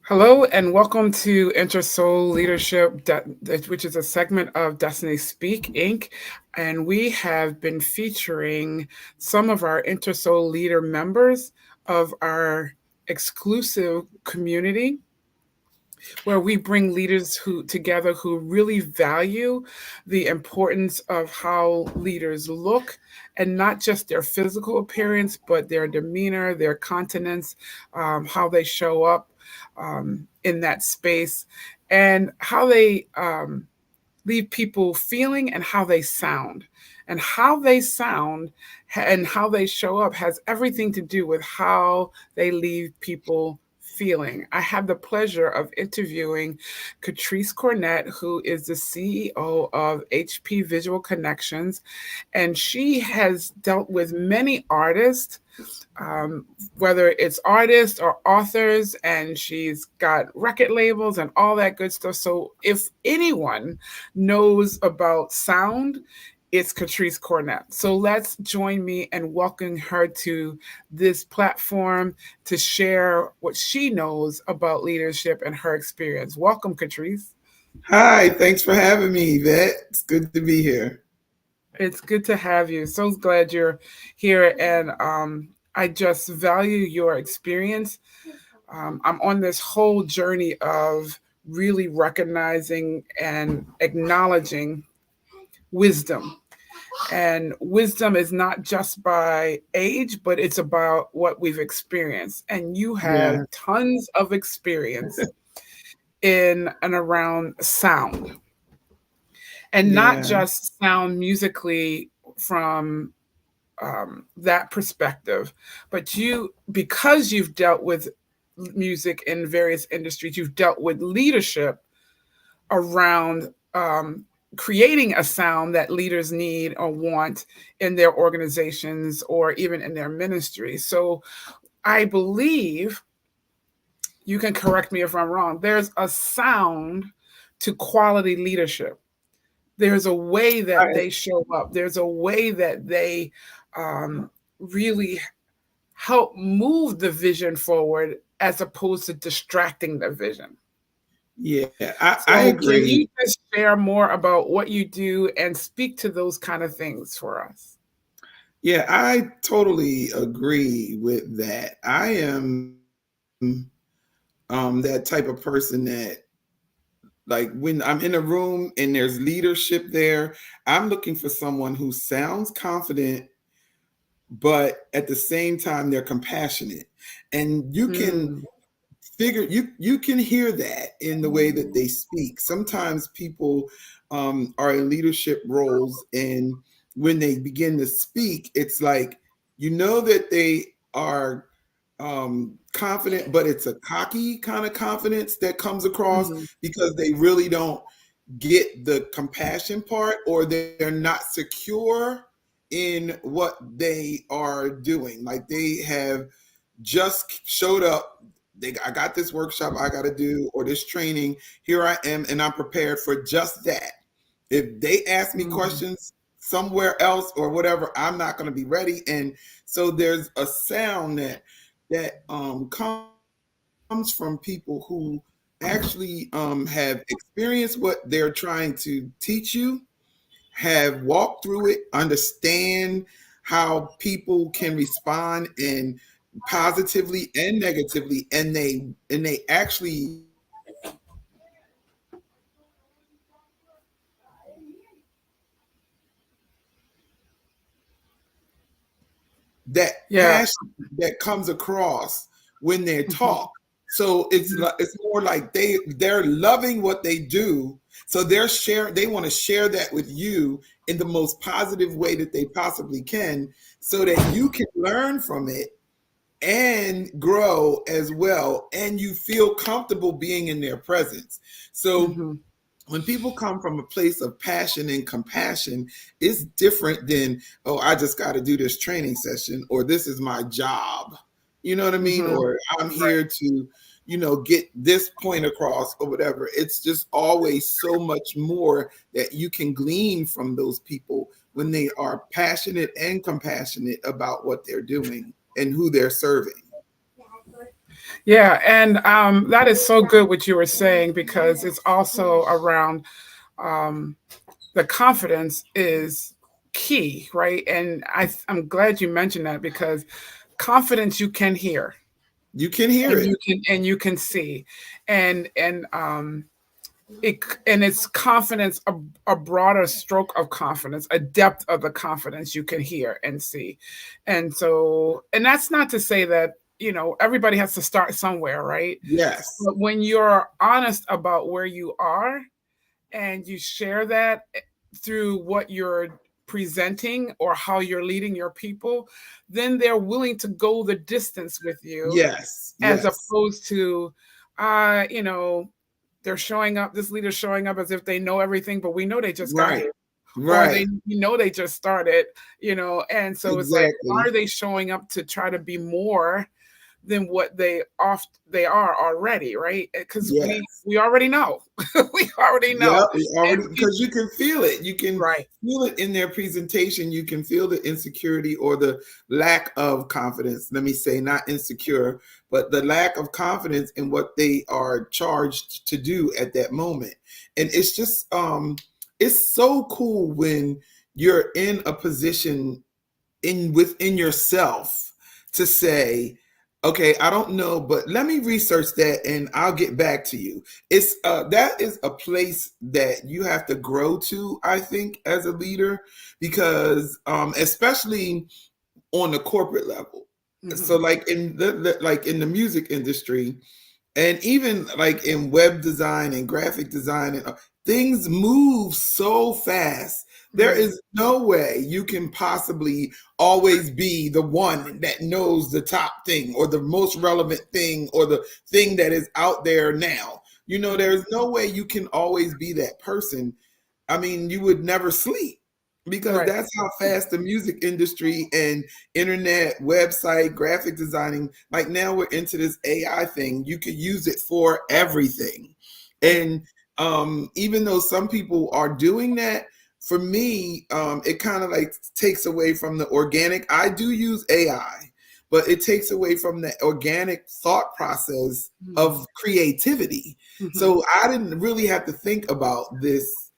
Hello and welcome to InteSoul Leadership, which is a segment of Destiny Speak Inc. And we have been featuring some of our InteSoul leader members of our exclusive community where we bring leaders who together who really value the importance of how leaders look and not just their physical appearance, but their demeanor, their countenance, how they show up in that space, and how they leave people feeling and how they sound. And how they sound and how they show up has everything to do with how they leave people feeling. I have the pleasure of interviewing Katrice Cornett, who is the CEO of HP Visual Connections, and she has dealt with many artists, um, whether it's artists or authors, and she's got record labels and all that good stuff. So if anyone knows about sound, it's Katrice Cornett. So let's join me and welcome her to this platform to share what she knows about leadership and her experience. Welcome, Katrice. Hi, thanks for having me, Yvette. It's good to be here. It's good to have you. So glad you're here. And I just value your experience. I'm on this whole journey of really recognizing and acknowledging wisdom. And wisdom is not just by age, but it's about what we've experienced. And you have Yeah, tons of experience in and around sound, and not yeah, just sound musically from that perspective, but because you've dealt with music in various industries, you've dealt with leadership around creating a sound that leaders need or want in their organizations or even in their ministry. So I believe, you can correct me if I'm wrong, there's a sound to quality leadership. There's a way that I, they show up, there's a way that they um, really help move the vision forward as opposed to distracting the vision. yeah. I So, can agree. you just share more about what you do and speak to those kind of things for us? Yeah, I totally agree with that. I am that type of person that, like, when I'm in a room and there's leadership there, I'm looking for someone who sounds confident, but at the same time they're compassionate, and you can Mm, you can hear that in the way that they speak. Sometimes people are in leadership roles, and when they begin to speak, it's like, you know, that they are confident, but it's a cocky kind of confidence that comes across mhm, because they really don't get the compassion part, or they're not secure in what they are doing. Like, they have just showed up. I got this workshop I got to do, or this training. Here I am, and I'm prepared for just that. If they ask me mhm. questions somewhere else or whatever, I'm not going to be ready. And so there's a sound that comes from people who actually have experienced what they're trying to teach you, have walked through it, understand how people can respond and positively and negatively, and they actually that Yeah. passion that comes across when they talk. So it's more like they're loving what they do. So they want to share that with you in the most positive way that they possibly can, so that you can learn from it and grow as well, and you feel comfortable being in their presence. So Mhm, when people come from a place of passion and compassion, it's different than, oh, I just got to do this training session, or this is my job. You know what I mean? mhm. Or I'm here to, get this point across or whatever. It's just always so much more that you can glean from those people when they are passionate and compassionate about what they're doing and who they're serving. Yeah, and that is so good what you were saying, because it's also around um, the confidence is key, right? And I'm glad you mentioned that, because confidence you can hear, You can hear and it. you can see, and it, and it's confidence, a broader stroke of confidence, a depth of the confidence you can hear and see. And so, and that's not to say that, everybody has to start somewhere, right? Yes. But when you're honest about where you are, and you share that through what you're presenting or how you're leading your people, then they're willing to go the distance with you, Yes. as Yes. opposed to, uh, you know, they're showing up, this leader's showing up as if they know everything, but we know they just got Right. here. Or Right. they just started, and so it's like, Exactly. are they showing up to try to be more than what they are already, right? Because Yes. we already know. We already know. Yep, we And already, people, because you can feel it. You can right. feel it in their presentation. You can feel the insecurity or the lack of confidence. Let me say, not insecure, but the lack of confidence in what they are charged to do at that moment. And it's just it's so cool when you're in a position in within yourself to say, okay, I don't know, but let me research that and I'll get back to you. It's that is a place that you have to grow to, I think, as a leader, because especially on the corporate level. So Hmm. like in like in the music industry, and even like in web design and graphic design, and things move so fast. There Hmm. is no way you can possibly always be the one that knows the top thing or the most relevant thing or the thing that is out there now. There's no way you can always be that person. I mean, you would never sleep, because Right. that's how fast the music industry and internet, website, graphic designing, like now we're into this AI thing. You could use it for everything. And even though some people are doing that, for me, it kind of like takes away from the organic. I do use AI, but it takes away from the organic thought process of creativity. Hmm. So I didn't really have to think about this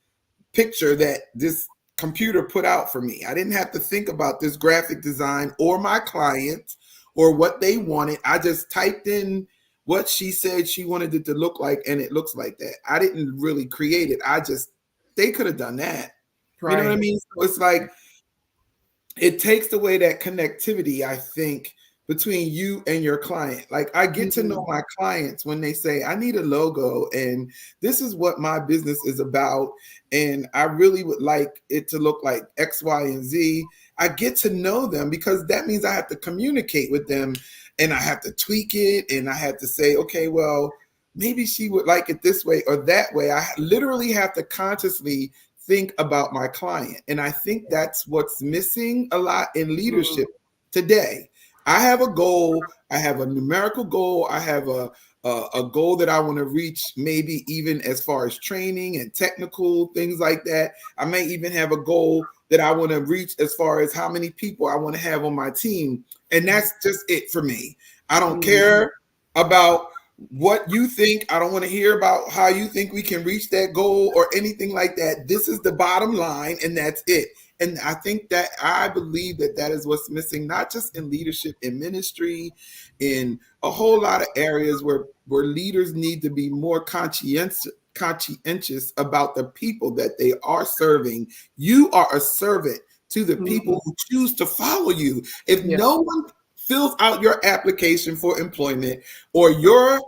picture that this computer put out for me. I didn't have to think about this graphic design or my client or what they wanted. I just typed in what she said she wanted it to look like, and it looks like that. I didn't really create it. They could have done that. You know what I Right. mean? So it's like it takes away that connectivity, I think, between you and your client. Like I get to know Hmm. my clients when they say, I need a logo and this is what my business is about. And I really would like it to look like X, Y, and Z. I get to know them because that means I have to communicate with them and I have to tweak it and I have to say, okay, well, maybe she would like it this way or that way. I literally have to consciously think about my client. And I think that's what's missing a lot in leadership today. I have a goal, I have a numerical goal, I have a goal that I want to reach, maybe even as far as training and technical things like that. I may even have a goal that I want to reach as far as how many people I want to have on my team. And that's just it for me. I don't Hmm. care about what you think. I don't want to hear about how you think we can reach that goal or anything like that. This is the bottom line, and that's it. And I believe that that is what's missing, not just in leadership, in ministry, in a whole lot of areas where leaders need to be more conscientious about the people that they are serving. You are a servant to the Hmm. people who choose to follow you. If Yeah. no one fills out your application for employment or your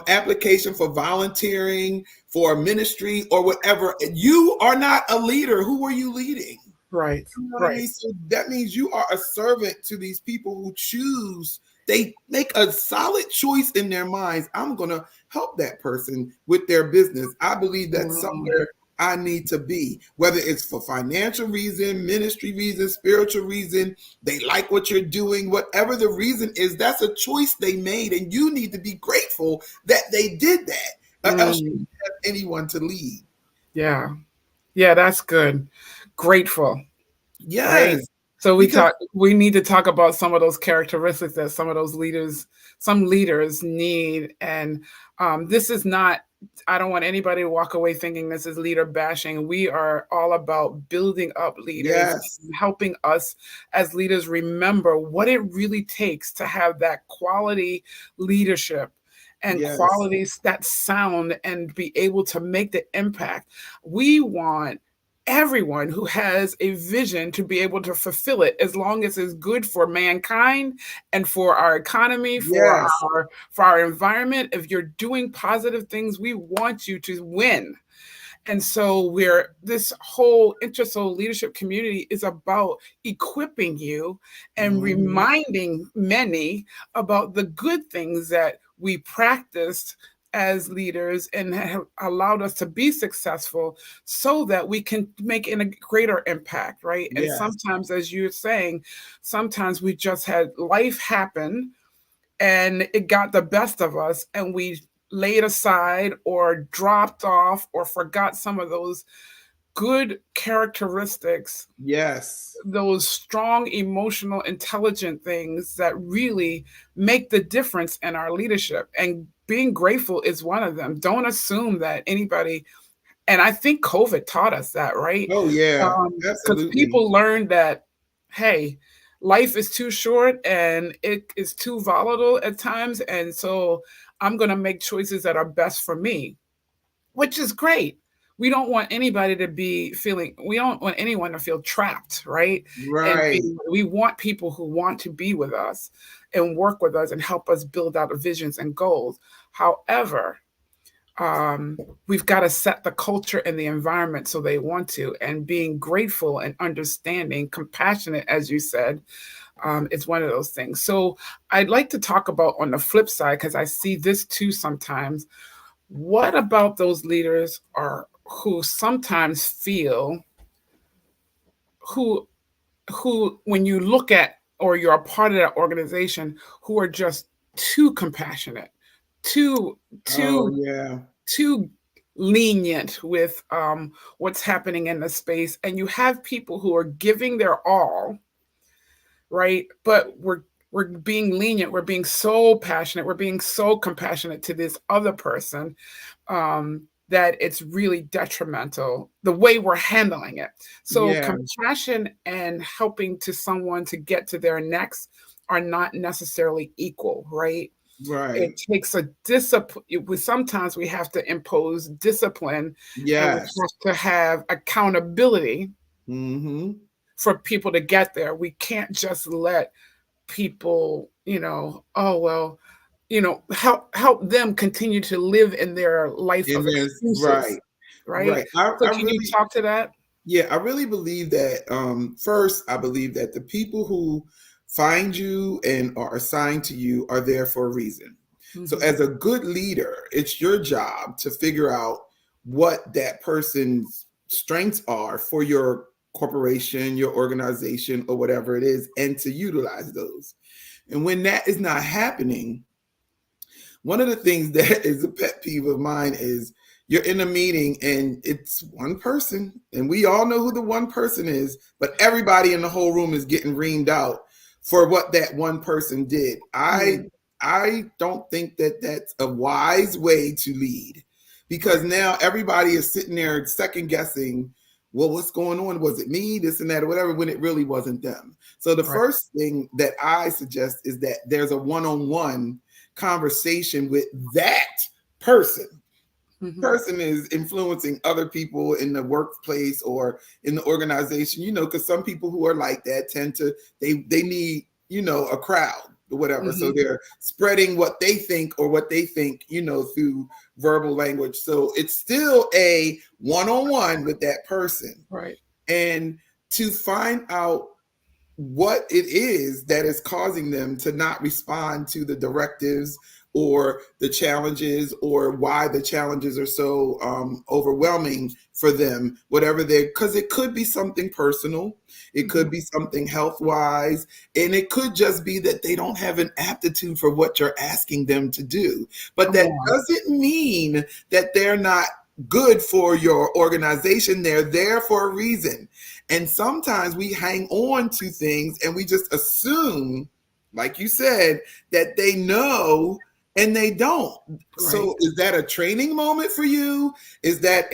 application for volunteering for a ministry or whatever, you are not a leader. Who are you leading? Right. You know what I Right. mean? So that means you are a servant to these people who choose. They make a solid choice in their minds. I'm going to help that person with their business. I believe that's Hmm. somewhere I need to be, whether it's for financial reason, ministry reason, spiritual reason. They like what you're doing, whatever the reason is, that's a choice they made. And you need to be grateful that they did that, or else you Hmm. don't have anyone to lead. Yeah. Yeah, that's good. Grateful, right? Yes. So because we need to talk about some of those characteristics that some leaders need. And this is not, I don't want anybody to walk away thinking this is leader bashing. We are all about building up leaders yes, and helping us as leaders remember what it really takes to have that quality leadership and yes, qualities that sound and be able to make the impact. We want everyone who has a vision to be able to fulfill it, as long as it's good for mankind and for our economy, yes, for our environment. If you're doing positive things, we want you to win. And so we're this whole InteSoul leadership community is about equipping you and hmm, reminding many about the good things that we practiced as leaders and have allowed us to be successful, so that we can make a greater impact, right? And yes, sometimes, as you're saying, sometimes we just had life happen and it got the best of us, and we laid aside or dropped off or forgot some of those good characteristics, yes, those strong emotional intelligent things that really make the difference in our leadership. And being grateful is one of them. Don't assume that anybody, and I think COVID taught us that, right? oh yeah, Because absolutely, people learned that, hey, life is too short and it is too volatile at times. And so I'm going to make choices that are best for me, which is great. We don't want anybody to be feeling, we don't want anyone to feel trapped, right? And right, we want people who want to be with us and work with us and help us build out visions and goals. However, um, we've got to set the culture and the environment so they want to. And being grateful and understanding, compassionate, as you said, is one of those things. So I'd like to talk about on the flip side, because I see this too sometimes. What about those leaders are who sometimes feel who when you look at or you're a part of that organization, who are just too compassionate, too oh too yeah, too lenient with what's happening in the space, and you have people who are giving their all, right? But we're being lenient, we're being so passionate, we're being so compassionate to this other person, that it's really detrimental the way we're handling it. So yeah, compassion and helping to someone to get to their next are not necessarily equal, right? It right, takes a discipline. Sometimes we have to impose discipline, and we yes, have to have accountability mm-hmm, for people to get there. We can't just let people, oh well, help them continue to live in their life and of there's excuses, right, right? right. So I can you really, talk to that? yeah, I really believe that. First, I believe that the people who find you and are assigned to you are there for a reason. So, Mm-hmm. as a good leader, it's your job to figure out what that person's strengths are for your corporation, your organization, or whatever it is, and to utilize those. And when that is not happening, one of the things that is a pet peeve of mine is you're in a meeting and it's one person, and we all know who the one person is, but everybody in the whole room is getting reamed out for what that one person did. Mm, I don't think that that's a wise way to lead, because right. now everybody is sitting there second guessing, well, what's going on? Was it me, this and that, or whatever, when it really wasn't them. So the Right. first thing that I suggest is that there's a one-on-one conversation with that person. Mm-hmm. Person is influencing other people in the workplace or in the organization, because some people who are like that tend to, they need, a crowd or whatever, so Mm-hmm. they're spreading what they think or what they think, through verbal language. So it's still a one-on-one with that person, Right. and to find out what it is that is causing them to not respond to the directives or the challenges, or why the challenges are so overwhelming for them, whatever they, because it could be something personal, it Mm-hmm. could be something health wise, and it could just be that they don't have an aptitude for what you're asking them to do. But Come that on. doesn't mean that they're not good for your organization. They're there for a reason. And sometimes we hang on to things and we just assume, like you said, that they know and they don't. Right. So is that a training moment for you? Is that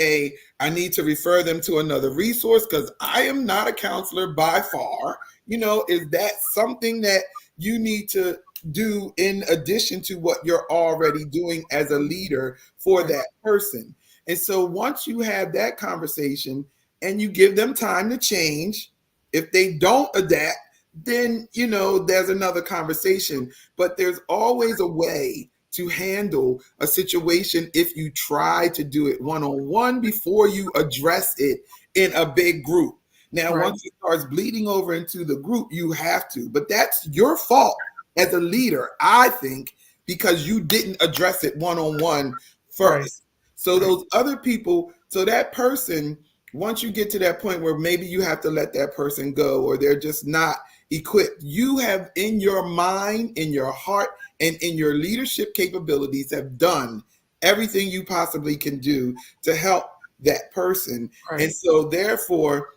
I need to refer them to another resource because I am not a counselor by far? Is that something that you need to do in addition to what you're already doing as a leader for Right. that person? And so once you have that conversation and you give them time to change, if they don't adapt, then, there's another conversation. But there's always a way to handle a situation if you try to do it one-on-one before you address it in a big group. Now, Right. once it starts bleeding over into the group, you have to. But that's your fault as a leader, I think, because you didn't address it one-on-one Right. first. So Right. those other people, so that person, once you get to that point where maybe you have to let that person go or they're just not equipped, you have in your mind, in your heart, and in your leadership capabilities have done everything you possibly can do to help that person. And Right. so therefore,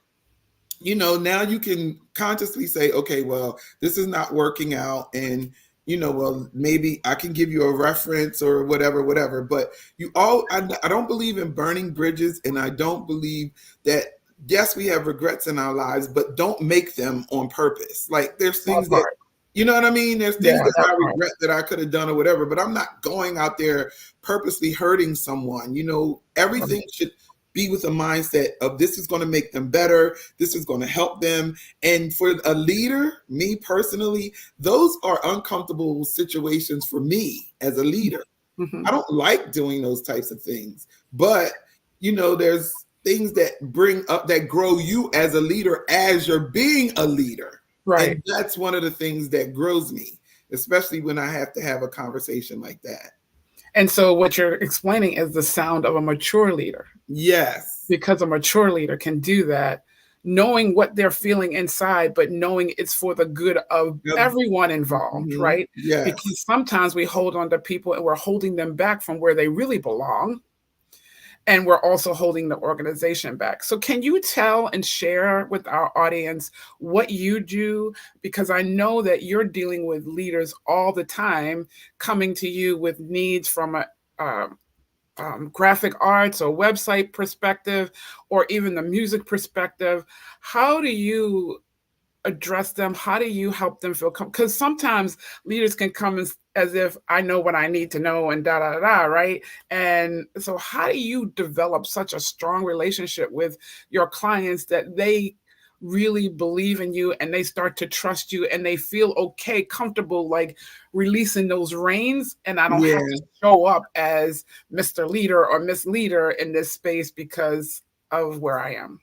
now you can consciously say, okay, well, this is not working out. And, well, maybe I can give you a reference or whatever. But I don't believe in burning bridges. And I don't believe that, yes, we have regrets in our lives, but don't make them on purpose. Like there's That things that, part. you know what I mean? There's Yeah. things that That I part. regret that I could have done or whatever, but I'm not going out there purposely hurting someone. Everything Right. should be with a mindset of this is going to make them better. This is going to help them. And for a leader, me personally, those are uncomfortable situations for me as a leader. Mm-hmm. I don't like doing those types of things, but there's things that bring up that grow you as a leader as you're being a leader. Right. And that's one of the things that grows me, especially when I have to have a conversation like that. And so what you're explaining is the sound of a mature leader, Yes. because a mature leader can do that, knowing what they're feeling inside, but knowing it's for the good of Yep. everyone involved, Mhm. right? Yes. Because sometimes we hold on to people and we're holding them back from where they really belong. And we're also holding the organization back. So, can you tell and share with our audience what you do? Because I know that you're dealing with leaders all the time coming to you with needs from a graphic arts or website perspective, or even the music perspective. How do you address them? How do you help them feel because sometimes leaders can come as if I know what I need to know and da da da da, right? And so how do you develop such a strong relationship with your clients that they really believe in you and they start to trust you and they feel okay, comfortable, like releasing those reins, and I don't have to Yeah. show up as Mr. Leader or Miss Leader in this space because of where I am?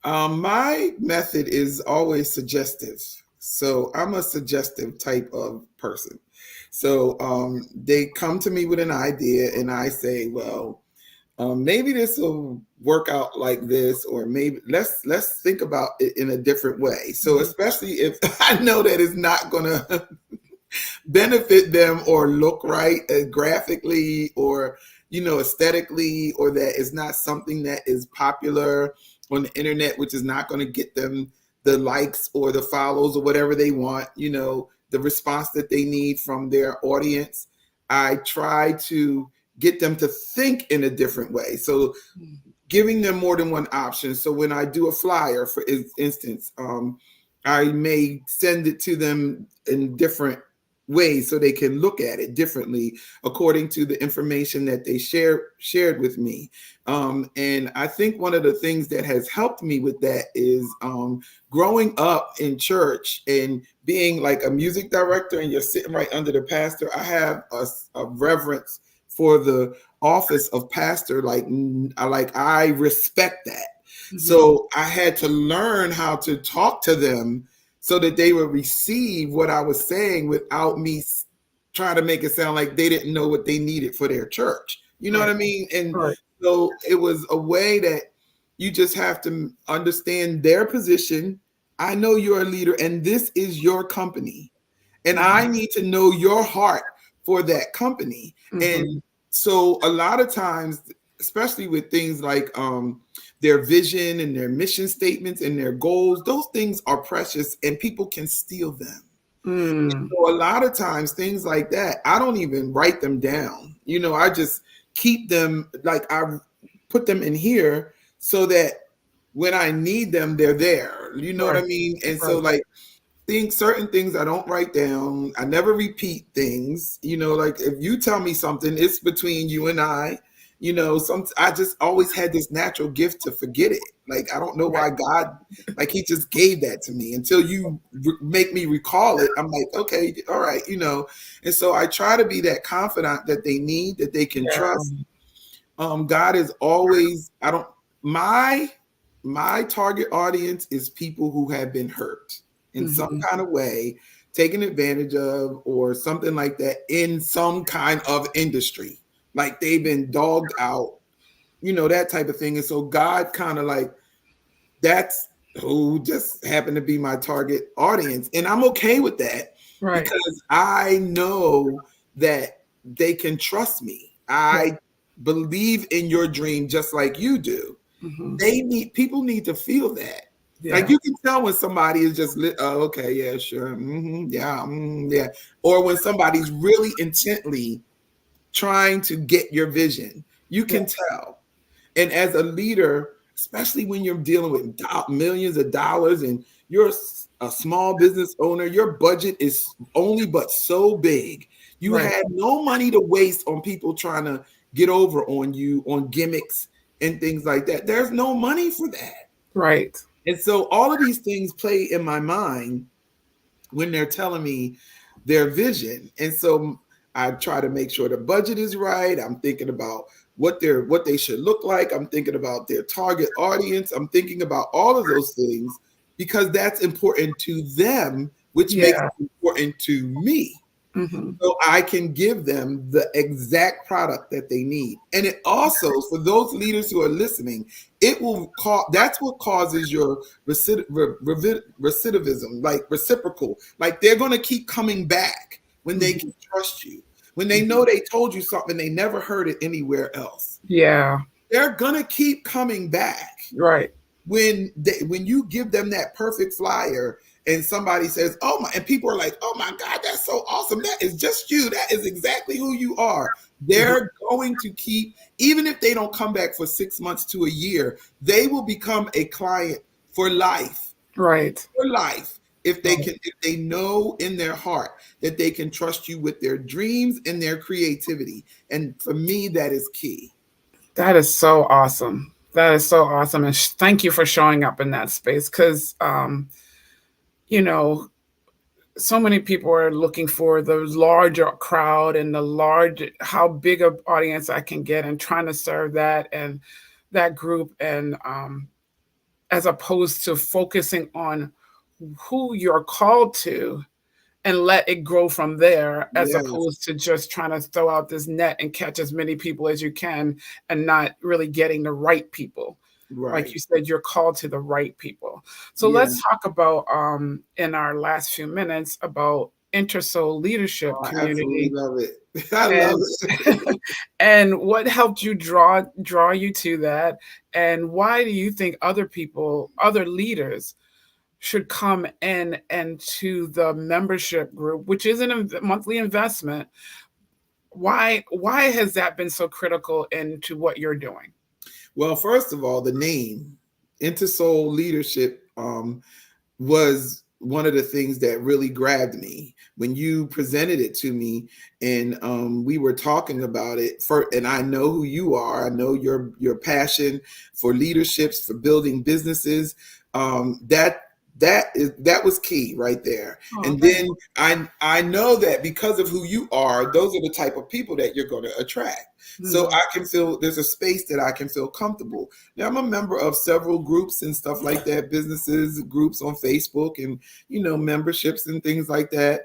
My method is always suggestive. So I'm a suggestive type of person. So they come to me with an idea, and I say, well, maybe this will work out like this, or maybe let's think about it in a different way. So Mhm. especially if I know that it's not gonna benefit them or look right graphically or aesthetically, or that is not something that is popular on the internet, which is not going to get them the likes or the follows or whatever they want, the response that they need from their audience. I try to get them to think in a different way, so giving them more than one option. So when I do a flyer, for instance, I may send it to them in different ways so they can look at it differently according to the information that they shared with me. And I think one of the things that has helped me with that is growing up in church and being like a music director, and you're sitting right under the pastor. I have a reverence for the office of pastor. I respect that. Mhm. So I had to learn how to talk to them so that they would receive what I was saying without me trying to make it sound like they didn't know what they needed for their church. You know what Right. I mean? And Right. so it was a way that you just have to understand their position. I know you're a leader and this is your company. And Mhm. I need to know your heart for that company. Mhm. And so a lot of times especially with things like their vision and their mission statements and their goals. Those things are precious and people can steal them. Mm, So a lot of times things like that, I don't even write them down. I just keep them, like I put them in here so that when I need them, they're there. You know what I right, mean? And so right, like certain things I don't write down. I never repeat things. Like if you tell me something, it's between you and I. I just always had this natural gift to forget it. Like I don't know right. why God, like He just gave that to me. Until you make me recall it, I'm like, okay, all right. And so I try to be that confidant that they need, that they can Yeah. trust. God is always. I don't. My target audience is people who have been hurt in some Hmm. kind of way, taken advantage of, or something like that in some kind of industry. Like they've been dogged out, that type of thing. And so God kind of like, that's who just happened to be my target audience. And I'm okay with that Right. because I know that they can trust me. Yeah. I believe in your dream just like you do. Hmm. People need to feel that. Like Yeah. you can tell when somebody is just oh, okay, yeah, sure, yeah, yeah, or when somebody's really intently trying to get your vision, you Yeah. can tell. And as a leader, especially when you're dealing with millions of dollars and you're a small business owner, your budget is only but so big. You Right. have no money to waste on people trying to get over on you on gimmicks and things like that. There's no money for that. Right. And so all of these things play in my mind when they're telling me their vision. And so I try to make sure the budget is right. I'm thinking about what they should look like. I'm thinking about their target audience. I'm thinking about all of those things because that's important to them, which makes Yeah. it important to me. Hmm. So I can give them the exact product that they need. And it also, for those leaders who are listening, it will cause, that's what causes your recidivism, like reciprocal. Like they're going to keep coming back when they Hmm. can trust you, when they know they told you something, they never heard it anywhere else. Yeah. They're going to keep coming back Right. when you give them that perfect flyer and somebody says, "Oh my," and people are like, "Oh my God, that's so awesome. That is just you. That is exactly who you are." Hmm. They're going to keep, even if they don't come back for 6 months to a year, they will become a client for life. Right. For life. Right. If they know in their heart that they can trust you with their dreams and their creativity. And for me, that is key. That is so awesome. That is so awesome. And thank you for showing up in that space because, you know, so many people are looking for the larger crowd and the large, how big of audience I can get and trying to serve that and that group. And as opposed to focusing on who you're called to and let it grow from there as Yes, opposed to just trying to throw out this net and catch as many people as you can and not really getting the right people. Like right. you said, you're called to the right people. So Yeah. let's talk about in our last few minutes about InteSoul leadership Oh, I absolutely community love it. I love and it. and what helped you draw you to that, and why do you think other people, other leaders should come in and to the membership group, which is a monthly investment? Why has that been so critical into what you're doing? Well, first of all, the name InteSoul Leadership was one of the things that really grabbed me when you presented it to me, and we were talking about it. And I know who you are. I know your passion for leaderships, for building businesses. That was key right there. Oh, And thank then I know that because of who you are, those are the type of people that you're going to attract. So you. I can feel there's a space that I can feel comfortable. Now I'm a member of several groups and stuff like that, businesses groups on Facebook and memberships and things like that.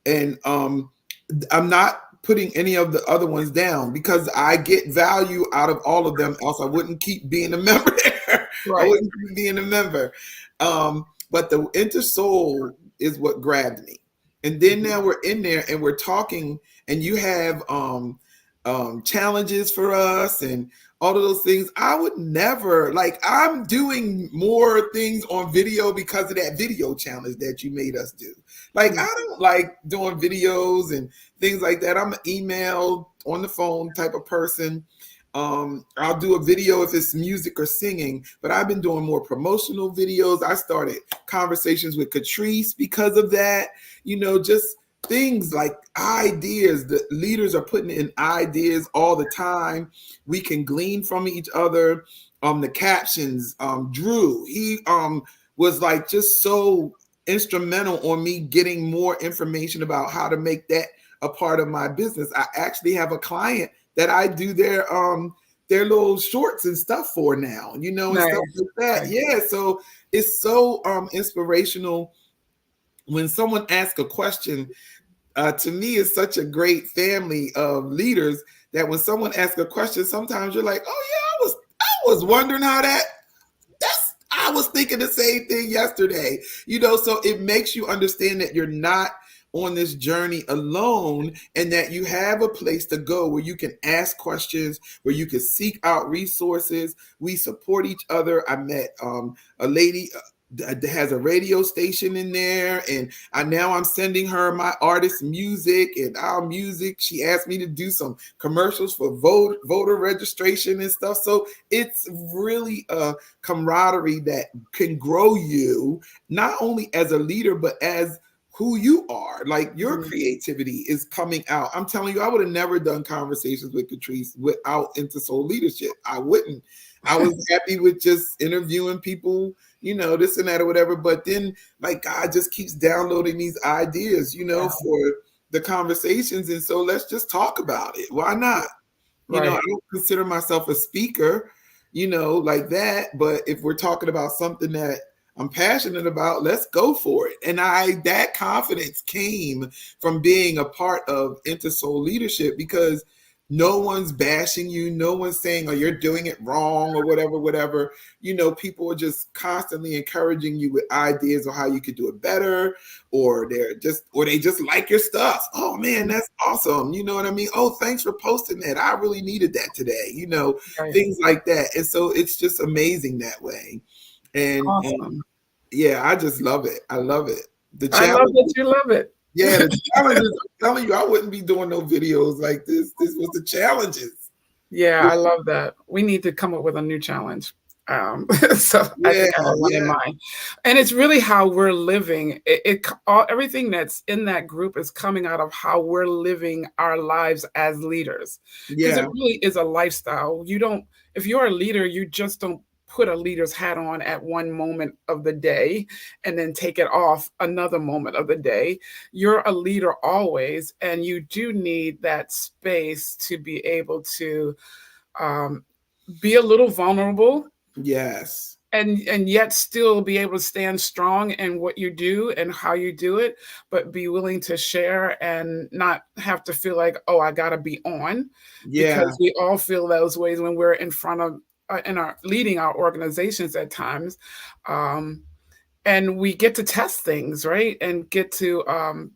And I'm not putting any of the other ones down because I get value out of all of them. Else I wouldn't keep being a member there. I Right. wouldn't keep being a member. But the InteSoul is what grabbed me. And then Mhm. now we're in there and we're talking, and you have challenges for us and all of those things. I would never, like, I'm doing more things on video because of that video challenge that you made us do. Like, I don't like doing videos and things like that. I'm an email on the phone type of person. I'll do a video if it's music or singing, but I've been doing more promotional videos. I started conversations with Katrice because of that, just things like ideas. The leaders are putting in ideas all the time. We can glean from each other. The captions, Drew, he was like just so instrumental on me getting more information about how to make that a part of my business. I actually have a client that I do their little shorts and stuff for now, and Nice. stuff like that. Nice. Yeah, so it's so inspirational when someone asks a question. To me, it's such a great family of leaders that when someone asks a question, sometimes you're like, "Oh yeah, I was wondering how that. I was thinking the same thing yesterday." So it makes you understand that you're not on this journey alone, and that you have a place to go where you can ask questions, where you can seek out resources. We support each other. I met a lady that has a radio station in there, and I'm sending her my artist music and our music. She asked me to do some commercials for voter registration and stuff. So it's really a camaraderie that can grow you, not only as a leader but as who you are. Like, your creativity is coming out. I'm telling you, I would have never done conversations with Katrice without InteSoul leadership. I wouldn't. I was happy with just interviewing people, this and that or whatever. But then, like, God just keeps downloading these ideas, for the conversations. And so let's just talk about it. Why not? Right. I don't consider myself a speaker, like that. But if we're talking about something that I'm passionate about, let's go for it. And that confidence came from being a part of InteSoul leadership, because no one's bashing you. No one's saying, "Oh, you're doing it wrong," or whatever. People are just constantly encouraging you with ideas on how you could do it better, or they just like your stuff. "Oh man, that's awesome." You know what I mean? "Oh, thanks for posting that. I really needed that today." Right. Things like that. And so it's just amazing that way. And Awesome. yeah, I just love it. I love it. The I love challenge, that you love it. yeah, the challenges. I'm telling you, I wouldn't be doing no videos like this. This was the challenges. Yeah, I love that. We need to come up with a new challenge. So I Yeah, think I have one in yeah, mind, and it's really how we're living. Everything that's in that group is coming out of how we're living our lives as leaders, because it yeah, really is a lifestyle. You don't, if you're a leader, you just don't put a leader's hat on at one moment of the day and then take it off another moment of the day. You're a leader always, and you do need that space to be able to um, be a little vulnerable, yes, and yet still be able to stand strong in what you do and how you do it, but be willing to share and not have to feel like, oh, I gotta be on, yeah, because we all feel those ways when we're in front of in our leading our organizations at times. um, and we get to test things, right, and get to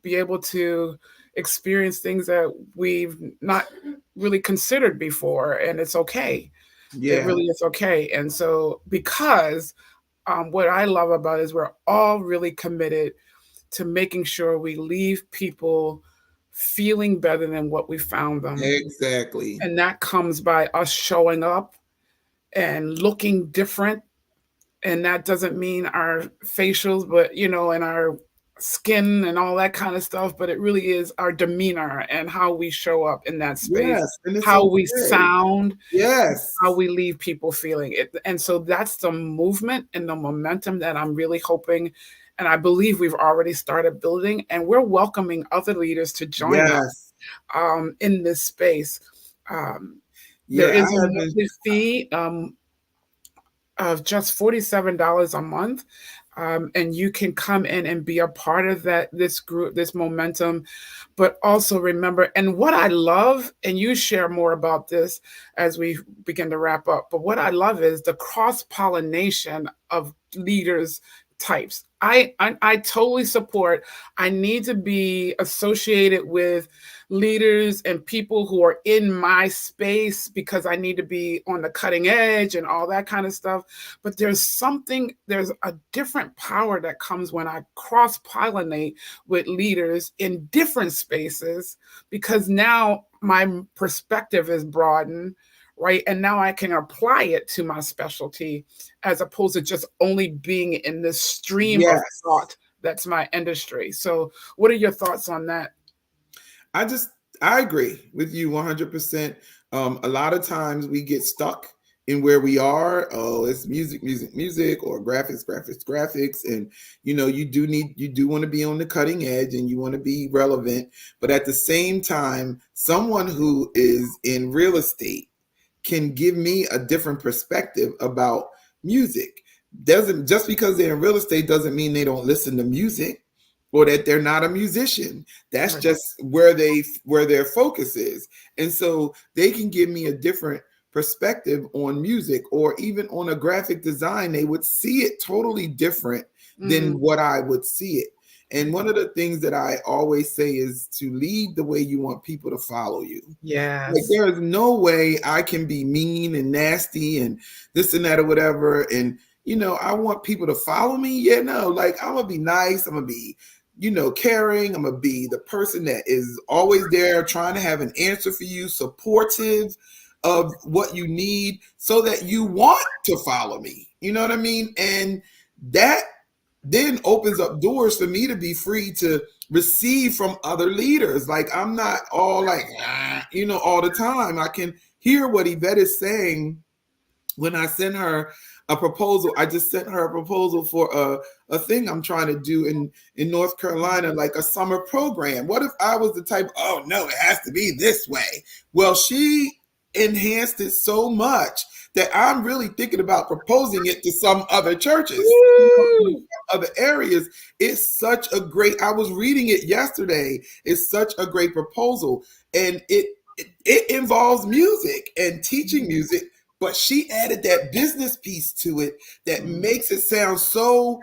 be able to experience things that we've not really considered before, and it's okay. It yeah, really is okay. And so, because what I love about it is we're all really committed to making sure we leave people feeling better than what we found them. exactly. And that comes by us showing up and looking different. And that doesn't mean our facials, but and our skin and all that kind of stuff, but it really is our demeanor and how we show up in that space, Yes, and it's how we okay. sound, Yes, how we leave people feeling it. And so that's the movement and the momentum that I'm really hoping, and I believe we've already started building, and we're welcoming other leaders to join us yes, in this space. Um, there yeah. is I a have been. monthly fee of just $47 a month. And you can come in and be a part of this group, this momentum. But also remember, and what I love, and you share more about this as we begin to wrap up, but what I love is the cross pollination of leaders types. I totally support. I need to be associated with leaders and people who are in my space because I need to be on the cutting edge and all that kind of stuff. But there's a different power that comes when I cross pollinate with leaders in different spaces because now my perspective is broadened, right? And now I can apply it to my specialty as opposed to just only being in this stream of Yes. thought that's my industry. So, what are your thoughts on that? I just I agree with you 100%. A lot of times we get stuck in where we are. Oh, it's music, music, music, or graphics, graphics, graphics, and you do want to be on the cutting edge and you want to be relevant, but at the same time, someone who is in real estate can give me a different perspective about music. Doesn't Just because they're in real estate doesn't mean they don't listen to music or that they're not a musician. That's Right. just where their focus is. And so they can give me a different perspective on music or even on a graphic design. They would see it totally different than Mm, what I would see it. And one of the things that I always say is to lead the way you want people to follow you. Like yes. there is no way I can be mean and nasty and this and that or whatever. And I want people to follow me. Yeah, no, like I'm gonna be nice. I'm gonna be, caring. I'm gonna be the person that is always there, trying to have an answer for you, supportive of what you need, so that you want to follow me. You know what I mean? And that then opens up doors for me to be free to receive from other leaders. Like I'm not all like, all the time. I can hear what Yvette is saying when I send her a proposal. I just sent her a proposal for a thing I'm trying to do in North Carolina, like a summer program. What if I was the type, oh no, it has to be this way? Well, she enhanced it so much that I'm really thinking about proposing it to some other churches, Woo! other areas. It's such a great, I was reading it yesterday. It's such a great proposal. And it involves music and teaching music, but she added that business piece to it that Mm, makes it sound so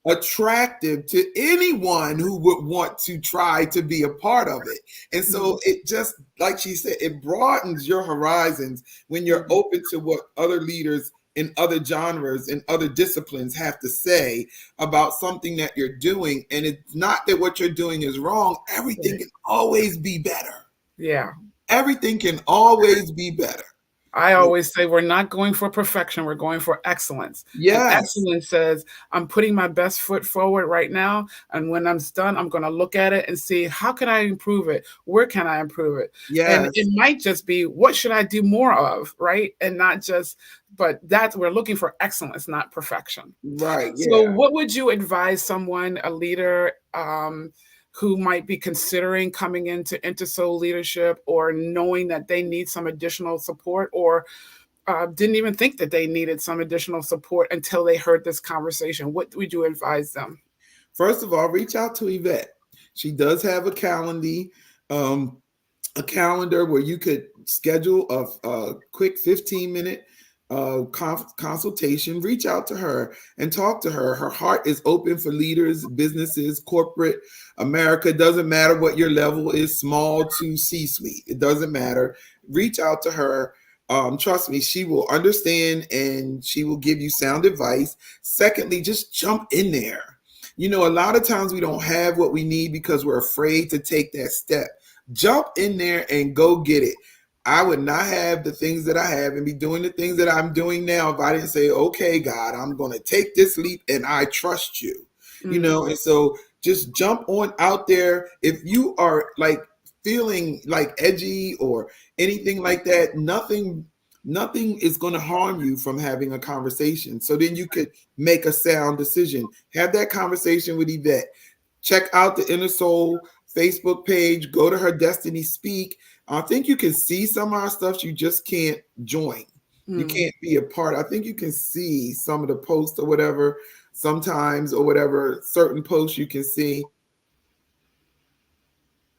attractive to anyone who would want to try to be a part of it. And mm, so it just, like she said, it broadens your horizons when you're mm. open to what other leaders in other genres and other disciplines have to say about something that you're doing. And it's not that what you're doing is wrong. Everything Right. can always be better. Yeah. Everything can always be better. I always say we're not going for perfection, we're going for excellence. And Yes, excellence says, I'm putting my best foot forward right now. And when I'm done, I'm going to look at it and see how can I improve it? Where can I improve it? And it yes, might just be what should I do more of, right? And not just, but that's we're looking for excellence, not perfection. right, So, yeah. what would you advise someone, a leader, who might be considering coming into InteSoul leadership or knowing that they need some additional support or didn't even think that they needed some additional support until they heard this conversation? What would you advise them? First of all, reach out to Yvette. She does have um, a calendar where you could schedule a quick 15-minute consultation. Reach out to her and talk to her. Her heart is open for leaders, businesses, corporate America. It doesn't matter what your level is, small to C-suite. It doesn't matter. Reach out to her. Trust me, she will understand and she will give you sound advice. Secondly, just jump in there. A lot of times we don't have what we need because we're afraid to take that step. Jump in there and go get it. I would not have the things that I have and be doing the things that I'm doing now if I didn't say, okay, God, I'm going to take this leap and I trust you. Mm, And so just jump on out there. If you are like feeling like edgy or anything like that, nothing is going to harm you from having a conversation. So then you could make a sound decision. Have that conversation with Yvette. Check out the Inner Soul Facebook page. Go to her Destiny Speak. I think you can see some of our stuff. You just can't join. You mm, can't be a part. I think you can see some of the posts or whatever sometimes or whatever certain posts you can see,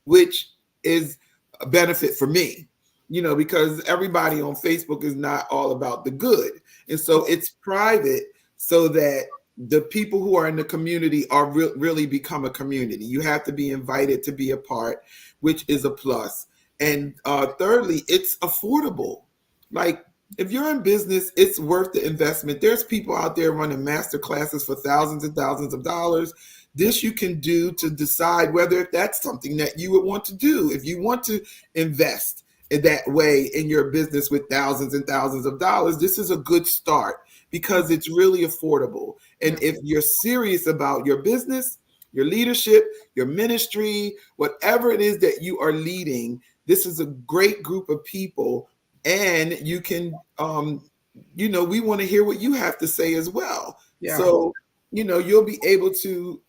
which is a benefit for me, because everybody on Facebook is not all about the good. And so it's private so that the people who are in the community are really become a community. You have to be invited to be a part, which is a plus. And thirdly, it's affordable. Like, if you're in business, it's worth the investment. There's people out there running master classes for thousands and thousands of dollars. This you can do to decide whether that's something that you would want to do. If you want to invest in that way in your business with thousands and thousands of dollars, this is a good start because it's really affordable. And if you're serious about your business, your leadership, your ministry, whatever it is that you are leading, this is a great group of people. And you can, we want to hear what you have to say as well. Yeah. So, you'll be able to,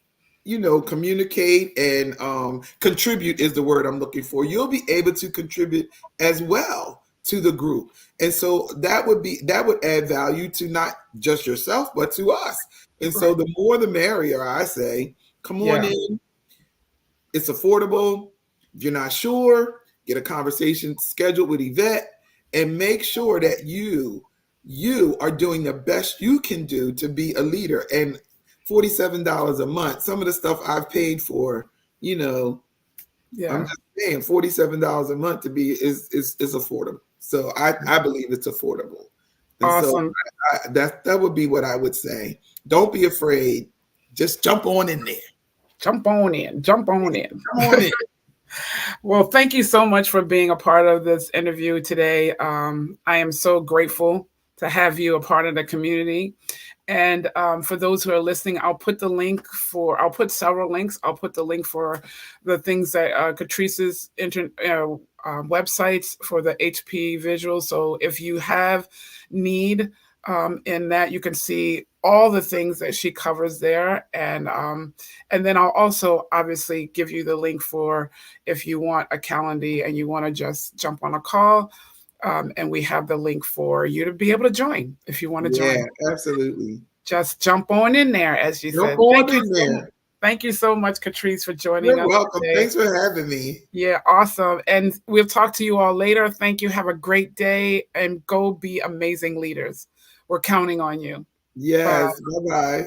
communicate and contribute is the word I'm looking for. You'll be able to contribute as well to the group. And so that would add value to not just yourself, but to us. And so the more the merrier, I say. Come on in. It's affordable. If you're not sure, get a conversation scheduled with Yvette and make sure that you are doing the best you can do to be a leader. And $47 a month, some of the stuff I've paid for, I'm just saying $47 a month to be is affordable. So I believe it's affordable. And awesome. So that would be what I would say. Don't be afraid. Just jump on in there. Jump on in. Jump on in. Come on in. Well, thank you so much for being a part of this interview today. I am so grateful to have you a part of the community. And for those who are listening, I'll put several links. I'll put the link for the things that Katrice's websites for the HP visuals. So if you have need in that, you can see all the things that she covers there. And then I'll also obviously give you the link for if you want a calendar and you want to just jump on a call. And we have the link for you to be able to join if you want to join. Yeah, absolutely. Just jump on in there, as you said. Thank you so much, Katrice, for joining us. You're welcome. Today. Thanks for having me. Yeah, awesome. And we'll talk to you all later. Thank you. Have a great day and go be amazing leaders. We're counting on you. Yes. Bye-bye.